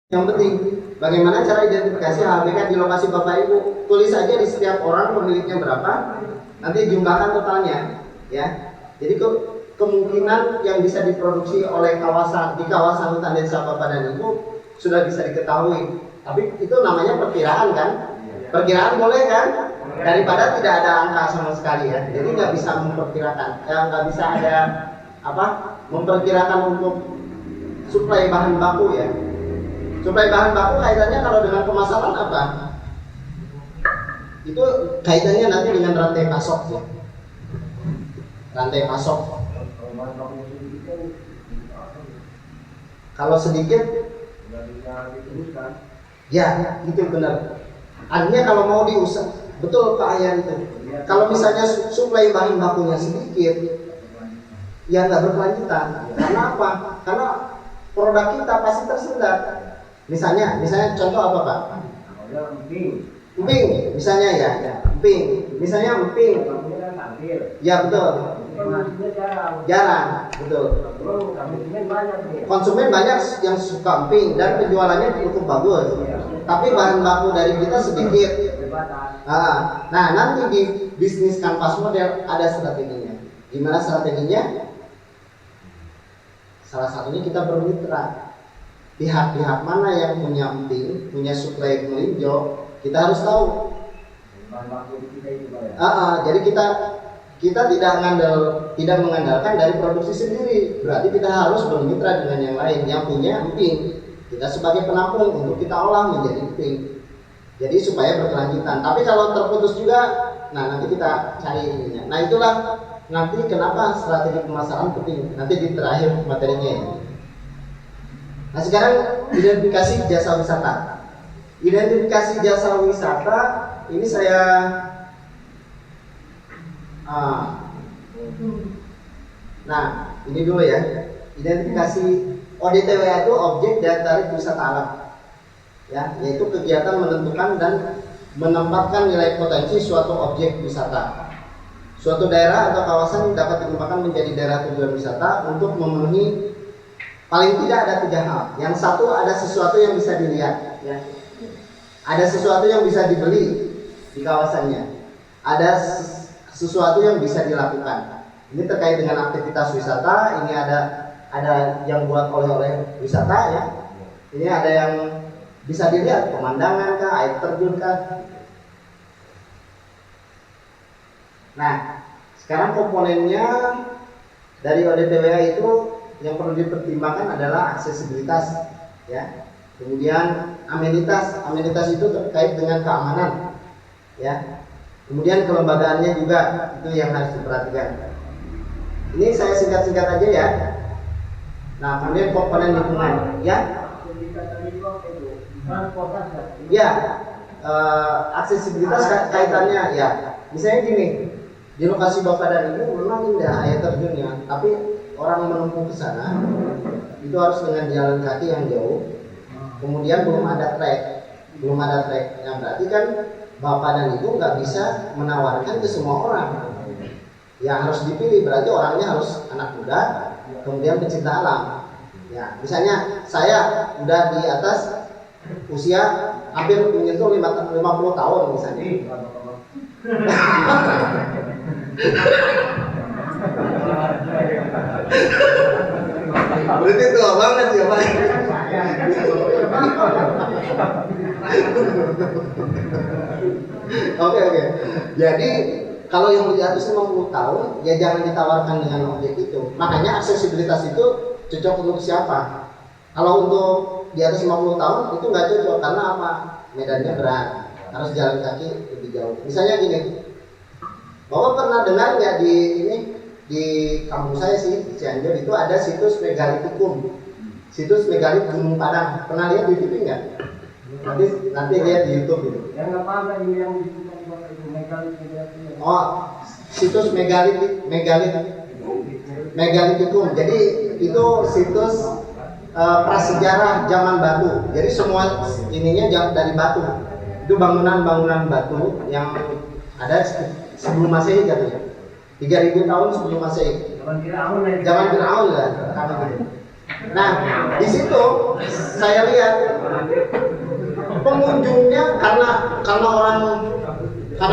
Yang penting bagaimana cara identifikasi HBK di lokasi Bapak Ibu. Tulis aja di setiap orang pemiliknya berapa, nanti jumlahkan totalnya, ya. Jadi kemungkinan yang bisa diproduksi oleh di kawasan hutan desa Bapak dan Ibu sudah bisa diketahui. Tapi itu namanya perkiraan kan? Perkiraan boleh kan? Daripada tidak ada angka sama sekali ya. Jadi nggak bisa memperkirakan, nggak bisa ada memperkirakan untuk suplai bahan baku ya. Suplai bahan baku kaitannya kalau dengan pemasaran apa? Itu kaitannya nanti dengan rantai pasok ya. Rantai pasok. Kalau sedikit, ya itu benar. Artinya kalau mau diusah, betul Pak Ayan itu. Kalau misalnya suplai bahan bakunya sedikit, ya nggak berkelanjutan. Karena apa? Karena produk kita pasti tersendat. Misalnya contoh apa Pak? Emping, misalnya ya, emping. Misalnya emping. Ya betul. Jarang, betul. Konsumen banyak yang suka emping dan penjualannya cukup bagus. Tapi bahan baku dari kita sedikit. Nah, nanti di bisnis kanvas model ada strateginya. Gimana strateginya? Salah satunya kita bermitra. Pihak-pihak mana yang punya emping, punya suplai melinjo, kita harus tahu. Jadi kita tidak mengandalkan dari produksi sendiri. Berarti kita harus bermitra dengan yang lain yang punya emping. Kita sebagai penampung untuk kita olah menjadi emping. Jadi supaya berkelanjutan. Tapi kalau terputus juga, nah nanti kita cari ininya. Nah itulah nanti kenapa strategi pemasaran penting. Nanti di terakhir materinya ini. Nah sekarang identifikasi jasa wisata. Identifikasi jasa wisata ini saya nah ini dulu ya. Identifikasi ODTWA itu objek dan tarif wisata alam, ya, yaitu kegiatan menentukan dan menempatkan nilai potensi suatu objek wisata. Suatu daerah atau kawasan dapat dikembangkan menjadi daerah tujuan wisata untuk memenuhi paling tidak ada 3 hal. Yang satu, ada sesuatu yang bisa dilihat, ya. Ada sesuatu yang bisa dibeli di kawasannya. Ada sesuatu yang bisa dilakukan. Ini terkait dengan aktivitas wisata. Ini ada yang buat oleh-oleh wisata ya. Ini ada yang bisa dilihat, pemandangan kah, air terjun kah. Nah, sekarang komponennya dari ODTWA itu yang perlu dipertimbangkan adalah aksesibilitas, ya. Kemudian amenitas itu terkait dengan keamanan, ya. Kemudian kelembagaannya juga itu yang harus diperhatikan. Ini saya singkat-singkat aja ya. Nah, kemudian komponen lingkungan, ya. Ya, aksesibilitas kaitannya, ya. Misalnya gini, di lokasi Bapak dan Ibu memang indah air terjunnya, tapi orang menempuh ke sana itu harus dengan jalan kaki yang jauh. Kemudian belum ada trek. Yang berarti kan Bapak dan Ibu nggak bisa menawarkan ke semua orang. Yang harus dipilih berarti orangnya harus anak muda, kemudian pecinta alam. Ya, misalnya saya udah di atas usia hampir menyentuh 50 tahun misalnya. Berarti tua banget ya Pak. Oke. Jadi kalau yang di atas 50 tahun ya jangan ditawarkan dengan objek itu. Makanya aksesibilitas itu cocok untuk siapa? Kalau untuk di atas 50 tahun itu nggak cocok karena apa? Medannya berat, harus jalan kaki lebih jauh. Misalnya gini, Bapak pernah dengar nggak di kampung saya sih, di Cianjur itu ada situs Megalitikum, situs megalit Gunung Padang. Pernah lihat di TV nggak? Nanti lihat di YouTube gitu. Yang apa yang Oh, situs Megalitikum. Jadi itu situs prasejarah zaman batu. Jadi semua ininya dari batu. Itu bangunan-bangunan batu yang ada sebelum Masehi katanya. 3000 tahun sebelum Masehi. Zaman Firaun lah. Nah, di situ saya lihat pengunjungnya karena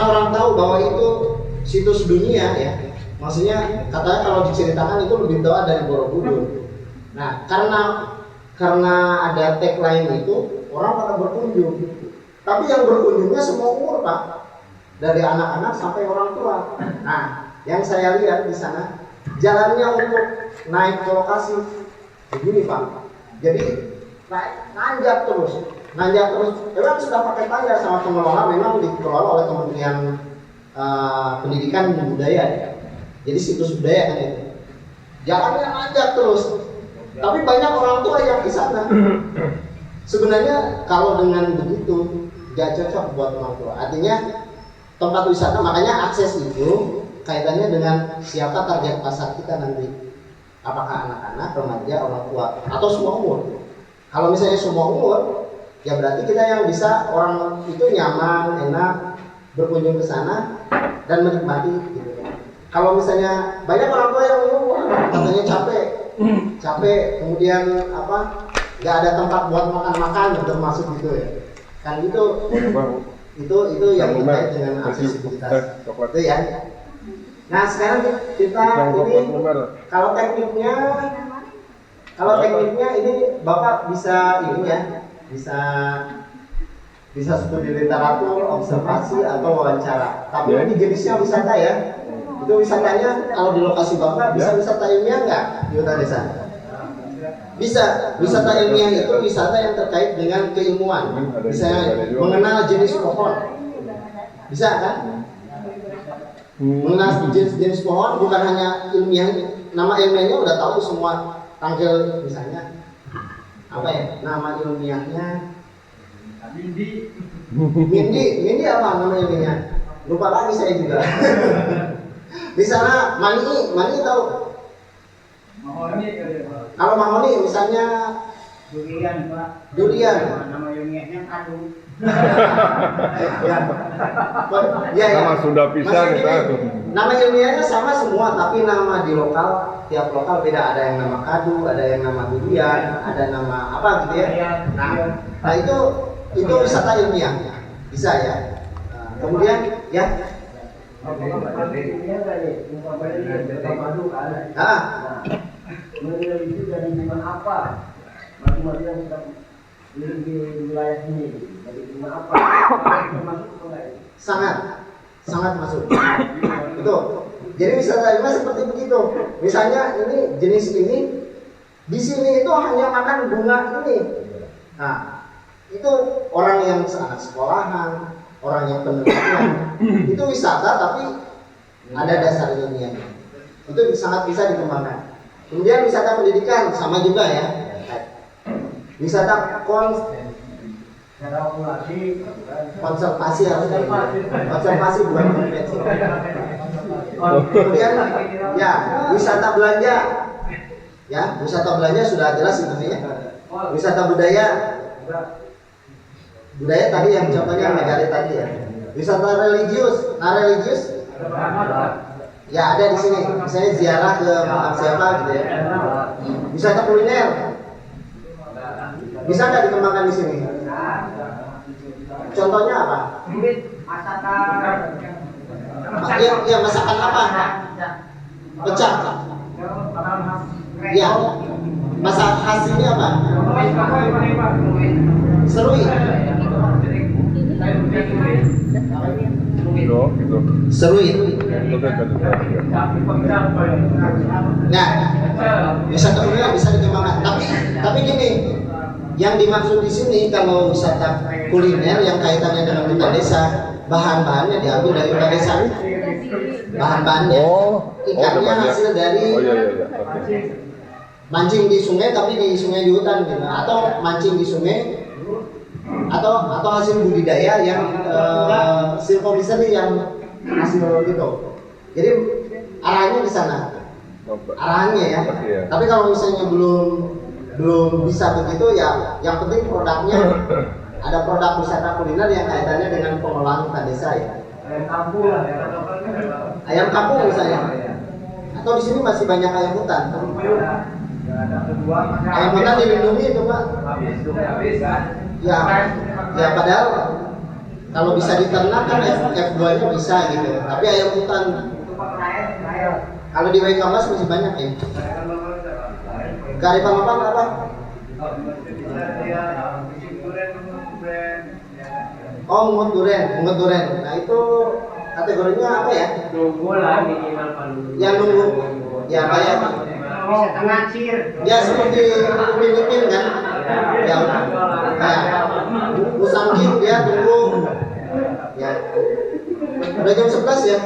orang tahu bahwa itu situs dunia ya. Maksudnya katanya kalau diceritakan itu lebih tua dari Borobudur. Nah, karena ada tagline itu orang pada berkunjung. Tapi yang berkunjungnya semua umur, Pak. Dari anak-anak sampai orang tua. Nah, yang saya lihat di sana jalannya untuk naik ke lokasi begini, Pak. Jadi nanjak terus. Memang sudah pakai tangga sama pengelola, memang dikelola oleh Kementerian Pendidikan dan Budaya ya. Jadi situs budaya kan itu. Jalannya nanjak terus. Tapi banyak orang tua yang di sana. Sebenarnya kalau dengan begitu gak cocok buat orang tua. Artinya tempat wisata, makanya akses itu kaitannya dengan siapa target pasar kita nanti. Apakah anak-anak, remaja, orang tua, atau semua umur. Kalau misalnya semua umur, ya berarti kita yang bisa orang itu nyaman, enak berkunjung ke sana dan menikmati gitu. Kalau misalnya banyak orang tua yang katanya capek, kemudian nggak ada tempat buat makan termasuk gitu ya. Kan itu yang terkait dengan aksesibilitas. Itu ya. Nah sekarang kita ini kalau tekniknya ini Bapak bisa ini ya, bisa studi literatur, observasi atau wawancara. Tapi ini jenisnya wisata ya. Itu wisatanya kalau di lokasi Bapak bisa wisata ilmiah nggak di hutan desa? Bisa. Wisata ilmiah itu wisata yang terkait dengan keilmuan. Misalnya mengenal jenis pohon. Bisa kan? Mengenal jenis pohon bukan hanya ilmiah, nama ilmiahnya udah tahu semua, tanggal misalnya apa ya nama ilmiahnya Mindi apa nama ilmiahnya lupa lagi saya juga. Misalnya mani tahu kalau mahoni misalnya durian nama ilmiahnya kadu. Ya. Nama Sunda pisan itu. Nama ilmiahnya sama semua, tapi nama di lokal tiap lokal beda. Ada yang nama kadu, ada yang nama durian, ada nama apa gitu ya. Nah itu wisata ilmiah, bisa ya. Kemudian ya. Menilai itu dari zaman apa? Masing-masing yang kita di wilayah ini dari zaman apa? Termasuk enggak? Sangat masuk. Betul. Jadi wisata ilmiah seperti begitu. Misalnya ini jenis ini di sini itu hanya makan bunga ini. Nah, itu orang yang anak sekolahan, orang yang penelitian, itu wisata tapi ada dasar ilmiahnya. Itu sangat bisa dikembangkan. Kemudian wisata pendidikan sama juga ya. Wisata konservasi harus konservasi bukan konvensi. Kemudian ya wisata belanja. Ya, wisata belanja sudah jelas itu ya. Wisata budaya tadi yang contohnya Megalit tadi ya. Wisata religius, religius ya ada di sini. Misalnya ziarah ke makam siapa gitu ya. Wisata kuliner bisa nggak dikembangkan di sini? Contohnya apa? Ya masakan apa? Pecah. Ya, masakan khas ini apa? Serui. Serui. Nah, wisata kuliner bisa dikembangkan. Tapi gini, yang dimaksud di sini kalau wisata kuliner yang kaitannya dengan hutan desa, bahan-bahannya diambil dari hutan desa. Bahan-bahannya, ikannya hasil dari mancing di sungai, tapi di sungai di hutan gitu. Atau mancing di sungai, atau hasil budidaya yang silvoprisari yang hasil gitu. Jadi arahnya di sana. Arahnya ya. Tapi kalau misalnya belum bisa begitu ya, yang penting produknya ada produk wisata kuliner yang kaitannya dengan pengolahan hutan desa ya. Ayam kampung misalnya. Atau di sini masih banyak ayam hutan. Ayam hutan dilindungi itu Pak. Ya, ya padahal kalau bisa diternak kan F2-nya bisa gitu. Tapi ayam hutan kalau di Waikamas masih banyak ya. Kearifan lokal apa? Oh, mungut duren. Nah itu kategorinya apa ya? Nunggu lah minimal paling. Yang nunggu, ya kayak ya seperti Filipin kan? Ya, kayak Musangking dia tunggu. Ya, udah jam 11 ya.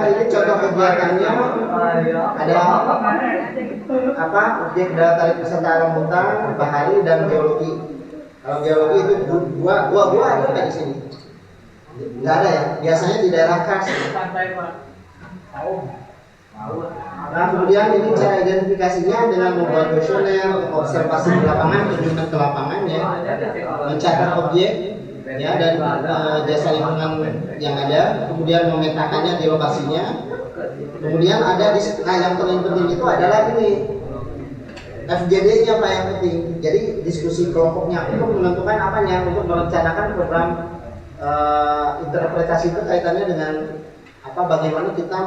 Ini contoh kegiatannya ada apa? Objek daya tarik wisata alam hutan, bahari dan geologi. Kalau geologi itu gua ada nggak di sini? Nggak ada ya. Biasanya di daerah Kars. Nah kemudian ini cara identifikasinya dengan membuat kuesioner, observasi di lapangan, kunjungan ke lapangan ya, mencatat objek ya dan jasa lingkungan yang ada, kemudian memetakannya di lokasinya, kemudian ada nah yang paling penting itu adalah ini FGD-nya Pak yang penting. Jadi diskusi kelompoknya untuk menentukan apanya, untuk merencanakan program interpretasi itu kaitannya dengan apa, bagaimana kita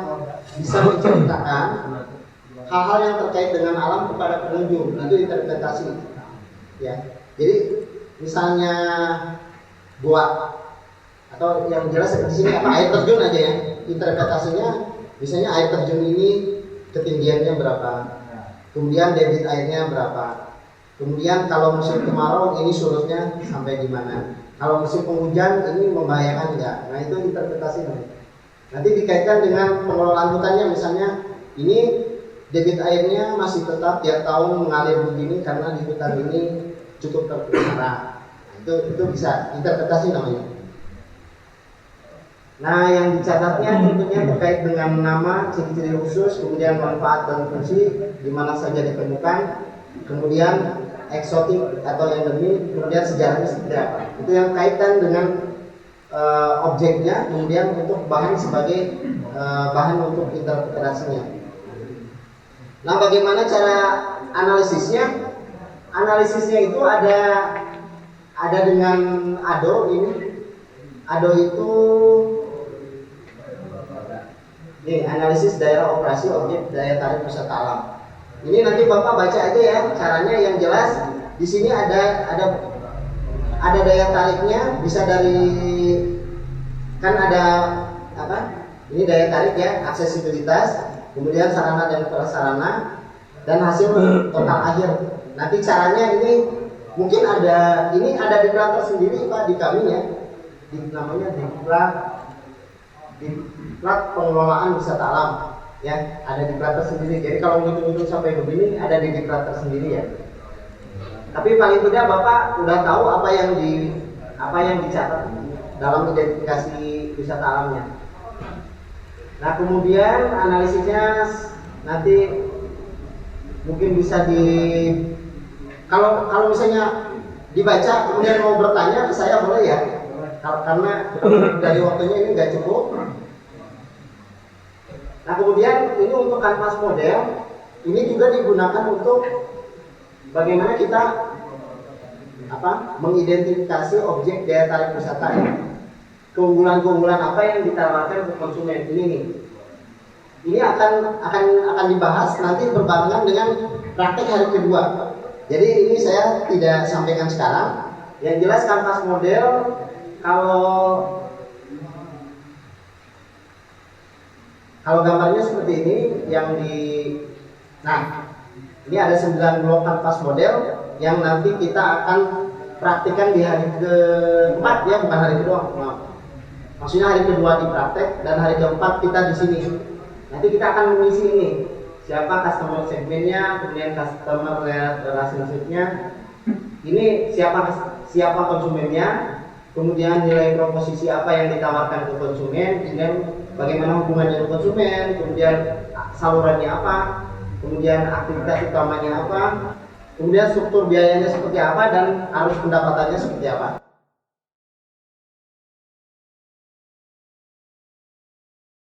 bisa menceritakan hal-hal yang terkait dengan alam kepada pengunjung, itu interpretasi ya. Jadi misalnya gua atau yang jelas di sini apa, air terjun aja ya, interpretasinya misalnya air terjun ini ketinggiannya berapa, kemudian debit airnya berapa, kemudian kalau musim kemarau ini surutnya sampai di mana, kalau musim penghujan ini membahayakan enggak. Nah itu interpretasi nanti dikaitkan dengan pengelolaan hutannya, misalnya ini debit airnya masih tetap tiap tahun mengalir begini karena di hutan ini cukup terpelihara. Itu bisa interpretasi namanya. Nah yang dicatatnya tentunya terkait dengan nama, ciri-ciri khusus, kemudian manfaat dan fungsi di mana saja ditemukan, kemudian eksotik atau endemik, kemudian sejarahnya seperti apa. Itu yang kaitan dengan objeknya, kemudian untuk bahan sebagai bahan untuk interpretasinya. Nah bagaimana cara analisisnya? Analisisnya itu ada dengan ADO ini. ADO itu ini analisis daerah operasi objek daya tarik wisata alam. Ini nanti Bapak baca aja ya caranya, yang jelas di sini ada daya tariknya, bisa dari kan ada apa? Ini daya tarik ya, aksesibilitas, kemudian sarana dan prasarana, dan hasil total akhir. Nanti caranya ini mungkin ada di plat tersendiri Pak di kami ya, namanya di plat pengelolaan wisata alam ya, ada di plat tersendiri. Jadi kalau ngitung-ngitung sampai begini ada di plat tersendiri ya. Tapi paling tidak Bapak udah tahu apa yang dicatat dalam identifikasi wisata alamnya. Nah kemudian analisisnya nanti mungkin bisa kalau misalnya dibaca kemudian mau bertanya ke saya boleh ya, karena dari waktunya ini nggak cukup. Nah kemudian ini untuk kanvas model, ini juga digunakan untuk bagaimana kita mengidentifikasi objek daya tarik wisata ya. Keunggulan-keunggulan apa yang ditawarkan ke konsumen ini nih. Ini akan dibahas nanti berbarengan dengan praktek hari kedua. Jadi ini saya tidak sampaikan sekarang. Yang jelas kanvas model kalau gambarnya seperti ini ini ada 9 blok kanvas model yang nanti kita akan praktikkan di hari keempat ya, bukan hari kedua. Maksudnya hari kedua di praktek dan hari keempat kita di sini. Nanti kita akan mengisi ini, siapa customer segmennya, kemudian customer relationship-nya, ini siapa konsumennya, kemudian nilai proposisi apa yang ditawarkan ke konsumen, kemudian bagaimana hubungannya dengan konsumen, kemudian salurannya apa, kemudian aktivitas utamanya apa, kemudian struktur biayanya seperti apa, dan arus pendapatannya seperti apa.